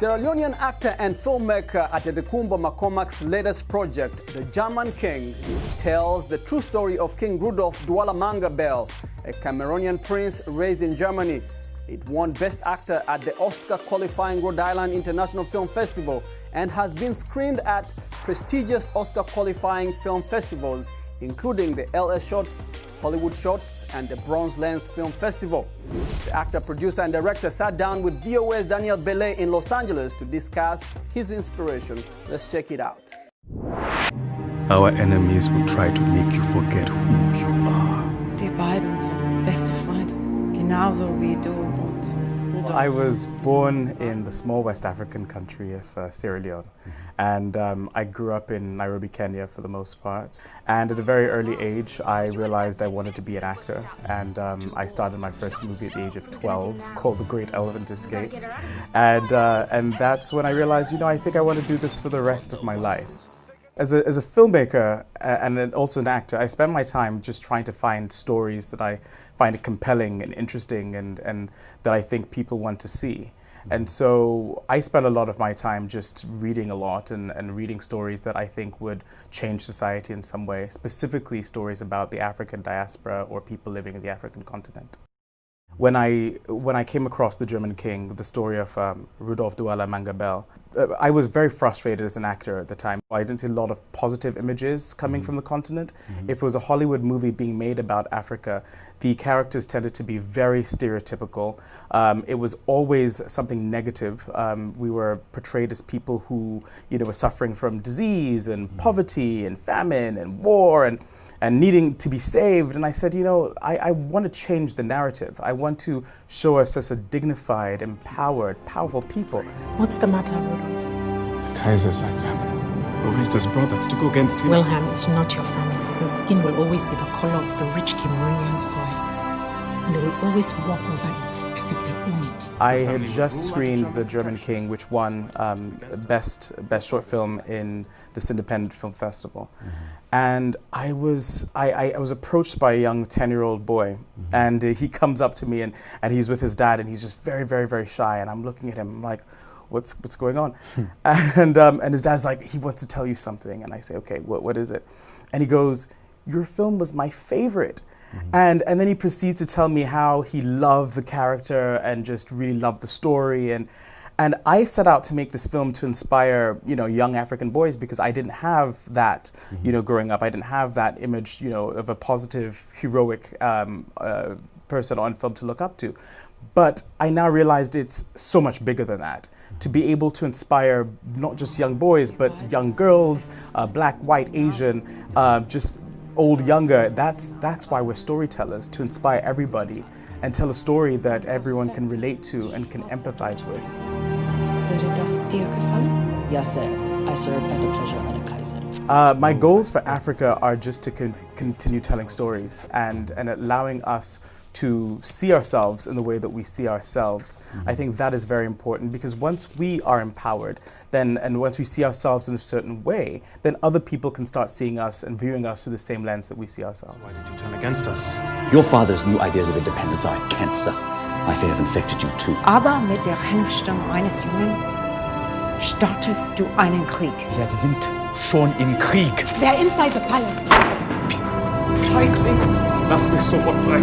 Sierra Leonean actor and filmmaker Atedekumbo McCormack's latest project, The German King, tells the true story of King Rudolph Douala Manga, a Cameroonian prince raised in Germany. It won Best Actor at the Oscar-qualifying Rhode Island International Film Festival and has been screened at prestigious Oscar-qualifying film festivals, including the LA Shorts, Hollywood Shorts, and the Bronze Lens Film Festival. The actor, producer, and director sat down with VOA's Daniel Belay in Los Angeles to discuss his inspiration. Let's check it out. Our enemies will try to make you forget who you are. Die beiden sind beste Freunde, genauso wie du und Rudolph. I was born in the small West African country of Sierra Leone, and I grew up in Nairobi, Kenya for the most part. And at a very early age, I realized I wanted to be an actor, and I started my first movie at the age of 12 called The Great Elephant Escape. And that's when I realized, I think I want to do this for the rest of my life. As a filmmaker and then also an actor, I spend my time just trying to find stories that I find compelling and interesting and that I think people want to see. And so I spend a lot of my time just reading a lot and reading stories that I think would change society in some way, specifically stories about the African diaspora or people living in the African continent. When I came across The German King, the story of Rudolph Douala Manga, I was very frustrated as an actor at the time. I didn't see a lot of positive images coming from the continent. If it was a Hollywood movie being made about Africa, the characters tended to be very stereotypical. It was always something negative. We were portrayed as people who were suffering from disease and poverty and famine and war and needing to be saved. And I said, I want to change the narrative. I want to show us as a dignified, empowered, powerful people. What's the matter, Rudolph? The Kaiser's like famine. We raised as brothers to go against him. Wilhelm is not your family. Your skin will always be the color of the rich Cameroonian soil. And they will always walk over it as if they own it. I had just screened The German King, which won best short film in this independent film festival. And I was approached by a young 10-year-old boy, and he comes up to me and he's with his dad, and he's just very, very, very shy, and I'm looking at him, I'm like, what's going on? And his dad's like, he wants to tell you something, and I say, okay, what is it? And he goes, your film was my favorite. And then he proceeds to tell me how he loved the character and just really loved the story. And I set out to make this film to inspire, young African boys, because I didn't have that, growing up. I didn't have that image, of a positive, heroic person on film to look up to. But I now realized it's so much bigger than that. To be able to inspire not just young boys, but young girls, black, white, Asian, just old, younger. That's why we're storytellers, to inspire everybody and tell a story that everyone can relate to and can empathize with. Würde das dir gefallen? Yes, sir. I serve at the pleasure of the Kaiser. My goals for Africa are just to continue telling stories and allowing us to see ourselves in the way that we see ourselves. I think that is very important, because once we are empowered, and once we see ourselves in a certain way, then other people can start seeing us and viewing us through the same lens that we see ourselves. Why did you turn against us? Your father's new ideas of independence are a cancer. I fear have infected you too. Aber mit der Hinrichtung eines Jungen startest du einen Krieg. Wir sind schon im Krieg. They're inside the palace. Lass mich sofort frei.